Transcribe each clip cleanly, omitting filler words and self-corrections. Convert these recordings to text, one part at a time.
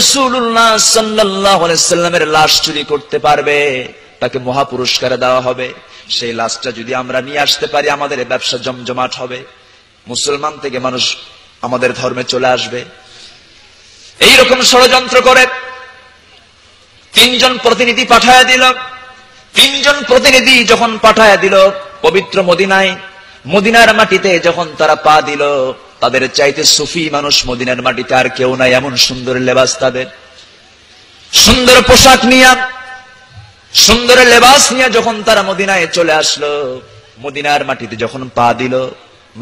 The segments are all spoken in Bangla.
রাসূলুল্লাহ সাল্লাল্লাহু আলাইহি সাল্লামের লাশ চুরি করতে পারবে তাকে মহাপুরস্কার দেওয়া হবে। সেই লাশটা যদি আমরা নিয়ে আসতে পারি আমাদের ব্যবসা জমজমাট হবে, মুসলমান থেকে মানুষ আমাদের ধর্মে চলে আসবে। এইরকম ষড়যন্ত্র করে 3 জন প্রতিনিধি পাঠায়া দিল। 3 জন প্রতিনিধি যখন পাঠায়া দিল পবিত্র মদিনায়, মদিনার মাটিতে যখন তারা পা দিল, তাদের চাইতে সুফি মানুষ মদিনার মাটিতে আর কেউ নাই। এমন সুন্দর লেবাস তাদের, সুন্দর পোশাক নিয়ে, সুন্দর লেবাস নিয়ে যখন তারা মদিনায় চলে আসলো, মদিনার মাটিতে যখন পা দিল,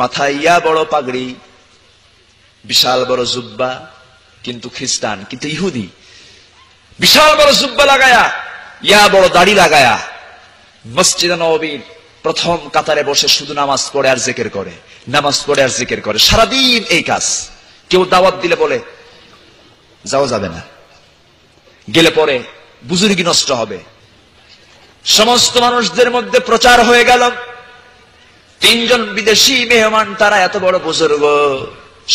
মাথায় ইয়া বড় পাগড়ি, বিশাল বড় জুব্বা, কিন্তু খ্রিস্টান কিন্তু ইহুদি, বিশাল বড় জুব্বা লাগায়া, ইয়া বড় দাড়ি লাগায়া মসজিদে নববীর প্রথম কাতারে বসে শুধু নামাজ পড়ে আর জিকির করে, নামাজ পড়ে আর জিকির করে, সারাদিন এই কাজ। কেউ দাওয়াত দিলে বলে যাও, যাবে না, গেলে পরে বুজুর্গি নষ্ট হবে। সমস্ত মানুষদের মধ্যে প্রচার হয়ে গেল 3 জন বিদেশি মেহমান, তারা এত বড় বুজুর্গ,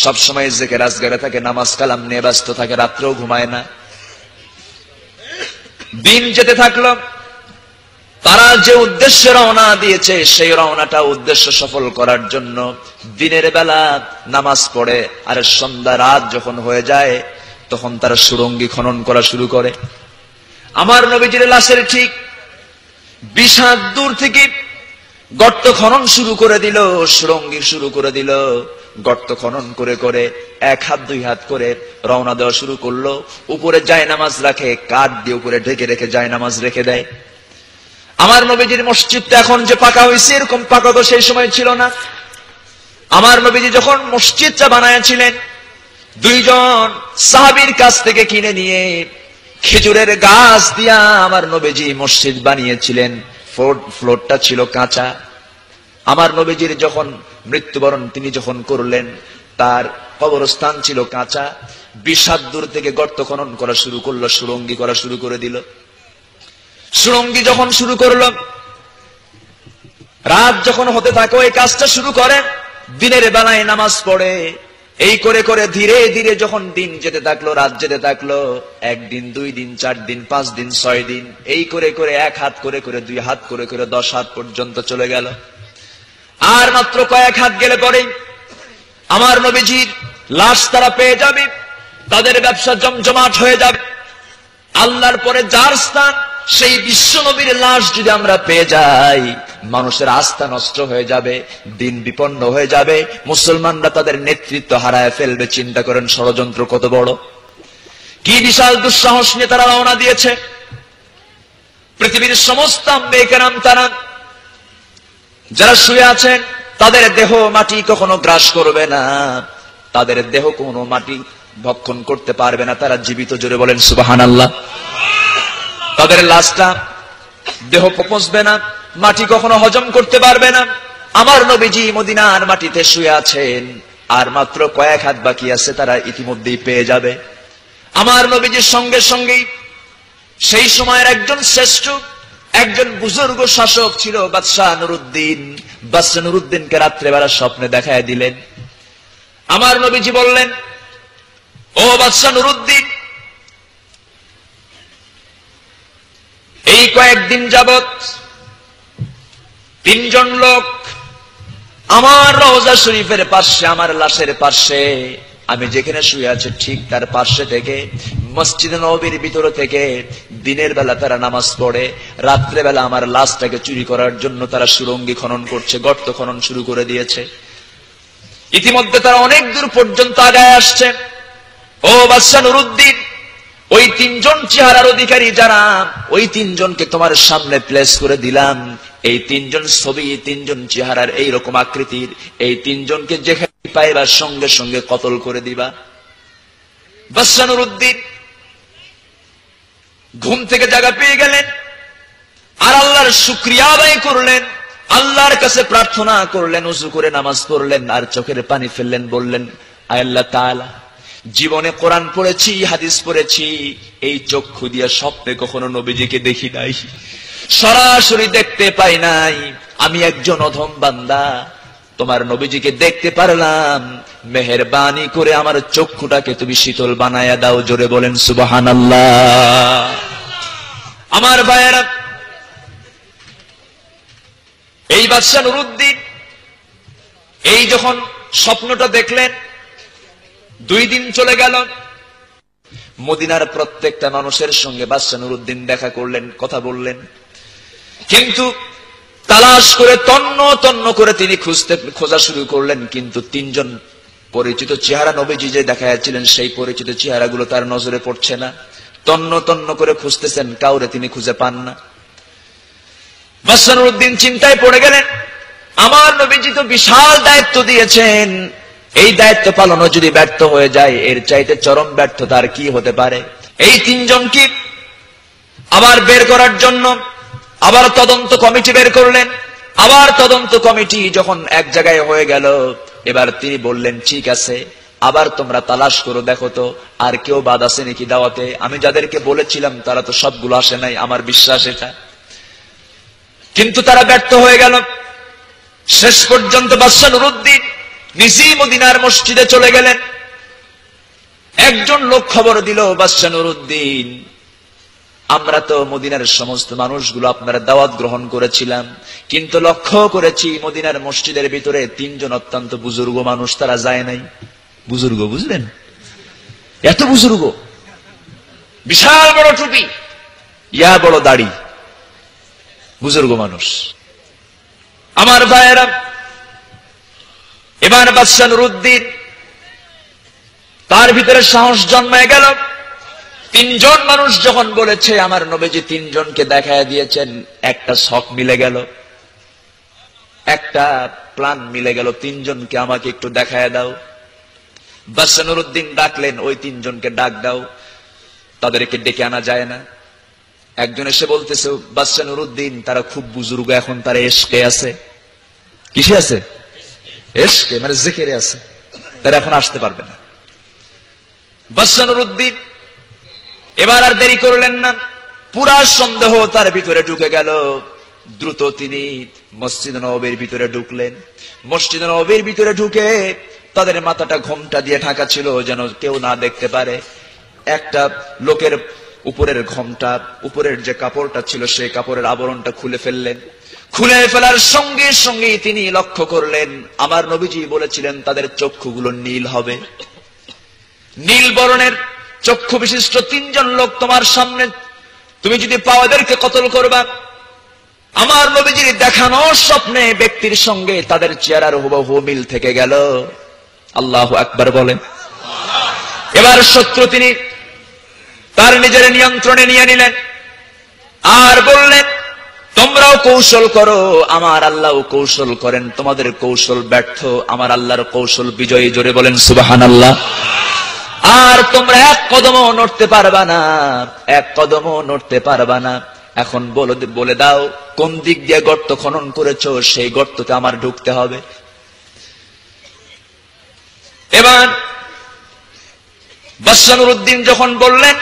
সবসময় জিকির আজগারে থাকে, নামাজ কালাম নিয়ে ব্যস্ত থাকে, রাত্রেও ঘুমায় না। দিন যেতে থাকলো, তারা যে উদ্দেশ্যে রওনা দিয়েছে সেই রওনাটা উদ্দেশ্য সফল করার জন্য দিনের বেলা নামাজ পড়ে, আর সন্ধ্যা রাত যখন হয়ে যায় তখন তারা সুড়ঙ্গি খনন করা শুরু করে। আমার নবীজির লাশের ঠিক 20 হাত দূর থেকে গর্ত খনন শুরু করে দিল, সুড়ঙ্গি শুরু করে দিল। গর্ত খনন করে করে 1 হাত 2 হাত করে রওনা দেওয়া শুরু করলো। উপরে জায়নামাজ রাখে, কাঠ দিয়ে উপরে ঢেকে রেখে জায়নামাজ রেখে দেয়। আমার নবীজির মসজিদটা এখন যে পাকা হয়েছে এরকম পাকা তো সেই সময় ছিল না। আমার নবীজি যখন মসজিদটা বানাইছিলেন 2 জন সাহাবীর কাছ থেকে কিনে নিয়ে খেজুরের গাছ দিয়া আমার নবীজি মসজিদ বানিয়েছিলেন। ফ্লোরটা ছিল কাঁচা। আমার নবীজির যখন মৃত্যুবরণ তিনি যখন করলেন, তার কবরস্থান ছিল কাঁচা। 20 হাত দূর থেকে গর্ত খনন করা শুরু করলো, সুড়ঙ্গি করা শুরু করে দিল। সুড়ঙ্গি যখন শুরু করলো, রাত যখন হতে থাকে এই কাজটা শুরু করে, দিনের বেলায় নামাজ পড়ে। এই করে করে ধীরে ধীরে যখন দিন যেতে থাকলো, রাত যেতে থাকলো, 1 দিন 2 দিন 4 দিন 5 দিন 6 দিন, এই করে করে 1 হাত করে করে 2 হাত করে করে 10 হাত পর্যন্ত চলে গেল। আর মাত্র কয়েক হাত গেলে পরে আমার নবীজির লাশ তারা পেয়ে যাবে, তাদের ব্যবসা জমজমাট হয়ে যাবে। আল্লাহর পরে যার স্থান, সেই বিশ্ব নবীর লাশ যদি আমরা পেয়ে যাই, মানুষের আস্থা নষ্ট হয়ে যাবে, দিন বিপন্ন হয়ে যাবে, মুসলমানরা তাদের নেতৃত্ব হারায় ফেলবে। চিন্তা করেন ষড়যন্ত্র কত বড়, কি বিশাল দুঃসাহস নিয়ে তারা রওনা দিয়েছে। পৃথিবীর সমস্ত আম্বিয়া কেরাম তারা যারা শুয়ে আছেন, তাদের দেহ মাটি কখনো গ্রাস করবে না, তাদের দেহ কোনো মাটি ভক্ষণ করতে পারবে না, তারা জীবিত। জোরে বলেন সুবহানাল্লাহ। তাদের লাশটা দেহ পচবে না, মাটি কখনো হজম করতে পারবে না। আমার নবীজি মদিনার মাটিতে শুয়ে আছেন, আর মাত্র কয়েক হাত বাকি আছে, তারা ইতিমধ্যেই পেয়ে যাবে। আমার নবীজির সঙ্গে সঙ্গেই সেই সময়ের একজন শ্রেষ্ঠ, একজন বুজুর্গ শাসক ছিল বাদশাহ নুরউদ্দিন। বাদশাহ নুরউদ্দিনকে রাত্রেবেলা স্বপ্নে দেখায় দিলেন। আমার নবীজি বললেন, ও বাদশাহ নুরউদ্দিন, এই কয়েকদিন যাবত 3 জন লোক আমার রওজা শরীফের পাশে, আমার লাশের পাশে, আমি যেখানে শুয়ে আছি ঠিক তার পাশে থেকে মসজিদে নববীর ভিতর থেকে দিনের বেলা তারা নামাজ পড়ে, রাত্রে বেলা আমার লাশটাকে চুরি করার জন্য তারা সুড়ঙ্গি খনন করছে, গর্ত খনন শুরু করে দিয়েছে। ইতিমধ্যে তারা অনেক দূর পর্যন্ত আগায় আসছে। ও বাদশাহ নুরউদ্দিন, ওই 3 জন চেহারার অধিকারী যারা, ওই 3 জনকে তোমার সামনে প্লেস করে দিলাম। এই 3 জন ছবি, 3 জন চেহারার এইরকম আকৃতির, এই 3 জনকে যেখানে পাইবার সঙ্গে সঙ্গে কতল করে দিবা। বাদশাহ নুরউদ্দিন ঘুম থেকে জাগা পেয়ে গেলেন, আর আল্লাহর শুকরিয়া আদায় করলেন, আল্লাহর কাছে প্রার্থনা করলেন, ওযু করে নামাজ পড়লেন, আর চোখের পানি ফেললেন, বললেন, আয় আল্লাহ তাআলা, জীবনে কোরআন পড়েছি, হাদিস পড়েছি, এই চক্ষু দিয়ে স্বপ্নে কখনো নবীজিকে দেখি নাই, সরাসরি দেখতে পাই নাই। আমি একজন অধম বান্দা, তোমার নবীজিকে দেখতে পারলাম, মেহেরবানি করে আমার চক্ষুটাকে তুমি শীতল বানায়া দাও। জোরে বলেন সুবহানাল্লাহ। আমার ভাইয়েরা, এই বাদশা নুরউদ্দিন এই যখন স্বপ্নটা দেখলেন, 2 দিন চলে গেল। মদিনার প্রত্যেকটা মানুষের সঙ্গে বাদশা নুরউদ্দিন দেখা করলেন, কথা বললেন, কিন্তু তালাশ করে তন্ন তন্ন করে তিনি খোঁজা শুরু করলেন, কিন্তু 3 জন পরিচিত চেহারা নবীজি যে দেখাচ্ছিলেন সেই পরিচিত চেহারাগুলো তার নজরে পড়ছে না। তন্ন তন্ন করে খুঁজতেছেন, কাউরে তিনি খুঁজে পান না। বাদশা নুরউদ্দিন চিন্তায় পড়ে গেলেন, আমার নবীজি তো বিশাল দায়িত্ব দিয়েছেন, এই দায়িত্ব পালনও যদি ব্যর্থ হয়ে যায়, এর চাইতে চরম ব্যর্থতা আর কি হতে পারে। এই 3 জনকে আবার বের করার জন্য আবার তদন্ত কমিটি বের করলেন। আবার তদন্ত কমিটি যখন এক জায়গায় হয়ে গেল, এবার তিনি বললেন, ঠিক আছে, আবার তোমরা তালাশ করো, দেখো তো আর কেউ বাদ আছে নাকি দাওয়াতে। আমি যাদেরকে বলেছিলাম তারা তো সবগুলো আসে নাই, আমার বিশ্বাস এটা। কিন্তু তারা ব্যর্থ হয়ে গেল। শেষ পর্যন্ত বাদশা নুরউদ্দিন নিজেই মদিনার মসজিদে চলে গেলেন। একজন লোক খবর দিল, বাদশা নুরউদ্দিন, আমরা তো মদিনার সমস্ত মানুষগুলো আপনার দাওয়াত গ্রহণ করেছিলাম, কিন্তু লক্ষ্য করেছি মদিনার মসজিদের ভিতরে 3 জন অত্যন্ত বুজুর্গ মানুষ, তারা যায় নাই। বুজুর্গ, বুঝলেন? এত বুজুর্গ, বিশাল বড় টুপি, ইয়া বড় দাড়ি, বুজুর্গ মানুষ। আমার ভাইয়েরা, এবার বাদশা নুরউদ্দিন তার ভিতরে সাহস জন্মায় গেল। 3 জন মানুষ যখন বলেছে আমার নবীজি 3 জনকে দেখায় দিয়েছেন, একটা শখ মিলে গেল, একটা প্ল্যান মিলে গেল, 3 জনকে আমাকে একটু দেখায় দাও। বাদশা নুরউদ্দিন ডাকলেন, ওই 3 জনকে ডাক দাও। তাদেরকে ডেকে আনা যায় না। একজন এসে বলতেছে, বাদশা নুরউদ্দিন, তারা খুব বুজুর্গ, এখন তারা এশকে আছে। কিসে আছে? এশকে, মানে জিকিরে আছে, তারা এখন আসতে পারবে না। বাদশা নুরউদ্দিন এবার আর দেরি করলেন না, পুরা সন্দেহ তার ভিতরে ঢুকে গেল। দ্রুত তিনি মসজিদ নববীর ভিতরে ঢুকলেন। মসজিদ নববীর ভিতরে ঢুকে তাদের মাথাটা ঘোমটা দিয়ে ঢাকা ছিল, যেন কেউ না দেখতে পারে। একটা লোকের উপরের ঘোমটা, উপরের যে কাপড়টা ছিল সেই কাপড়ের আবরণটা খুলে ফেললেন। খুলে ফেলার সঙ্গে সঙ্গে তিনি লক্ষ্য করলেন, আমার নবীজি বলেছিলেন তাদের চক্ষুগুলো নীল হবে। নীল বরণের চক্ষু বিশিষ্ট 3 জন লোক তোমার সামনে, তুমি যদি পাও এদেরকে কতল করবা। আমার নবীজির দেখানো স্বপ্নে ব্যক্তির সঙ্গে তাদের চেহারার হুবহু মিল থেকে গেল। আল্লাহু আকবার বলেন। এবার শত্রু তিনি তার নিজের নিয়ন্ত্রণে নিয়ে নিলেন আর বললেন, তোমরাও কৌশল করো, আমার আল্লাহও কৌশল করেন, তোমাদের কৌশল ব্যর্থ, আমার আল্লাহর কৌশল বিজয়ী। জোরে বলেন সুবহানাল্লাহ। আর তোমরা 1 কদমও নড়তে পারবা না, 1 কদমও নড়তে পারবা না। এখন বলে দাও কোন দিক দিয়ে গর্ত খনন করেছো, সেই গর্ততে আমার ঢুকতে হবে। এবার বাদশা নুরউদ্দিন যখন বললেন,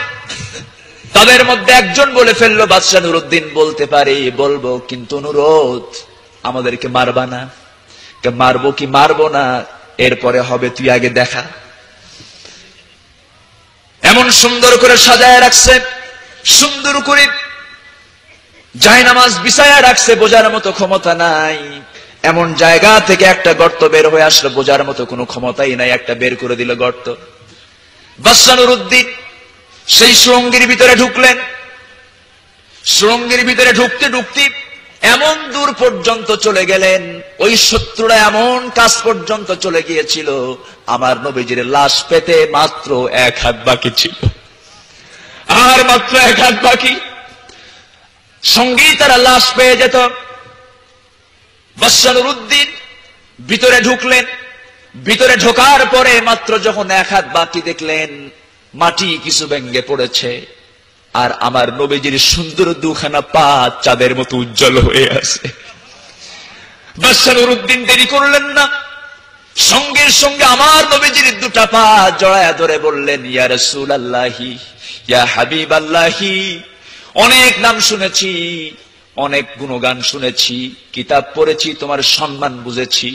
তাদের মধ্যে একজন বলে ফেললো, বাদশা নুরউদ্দিন বলতে পারি, বলবো, কিন্তু অনুরোধ, আমাদেরকে মারবা না। মারবো কি মারবো না এরপরে হবে, তুই আগে দেখা। এমন সুন্দর করে সাজায় রাখছে, সুন্দর করে জায়নামাজ বিছায়া রাখছে, বোঝার মতো ক্ষমতা নাই। এমন জায়গা থেকে একটা গর্ত বের হয়ে আসলো, বোঝার মতো কোনো ক্ষমতাই নাই, একটা বের করে দিল গর্ত। বাদশা নুরউদ্দিন সেই সুড়ঙ্গের ভিতরে ঢুকলেন। সুড়ঙ্গের ভিতরে ঢুকতে ঢুকতে এমন দূর পর্যন্ত চলে গেলেন, ওই শত্রুরা এমন কাছ পর্যন্ত চলে গিয়েছিল, আমার নবীজির লাশ পেতে মাত্র 1 হাত বাকি ছিল। আর মাত্র 1 হাত বাকি, সঙ্গেই তারা লাশ পেয়ে যেত। বাদশা নুরউদ্দিন ভিতরে ঢুকলেন। ভিতরে ঢোকার পরে মাত্র যখন 1 হাত বাকি দেখলেন, মাটি কিছু ভেঙে পড়েছে, আর আমার নবীজির সুন্দর 2খানা পা চাঁদের মতো উজ্জ্বল হয়ে আছে। বাদশা নুরউদ্দিন দেরি করলেন না, সঙ্গে সঙ্গে আমার নবীজির 2টা পা জড়ায়া ধরে বললেন, ইয়া রাসূলুল্লাহি, ইয়া হাবিবাল্লাহি, অনেক নাম শুনেছি, অনেক গুণগান শুনেছি, কিতাব পড়েছি, তোমার সম্মান বুঝেছি,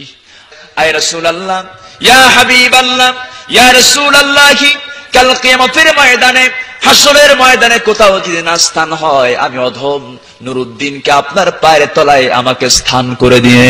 আয় রাসূলুল্লাহ, ইয়া হাবিবাল্লাহ, ইয়া রাসূলুল্লাহ, কাল কিয়ামতের ময়দানে, হাসরের ময়দানে কোথাও যদি না স্থান হয়, আমি অধম নুরুদ্দিনকে আপনার পায়ের তলায় আমাকে স্থান করে দিয়ে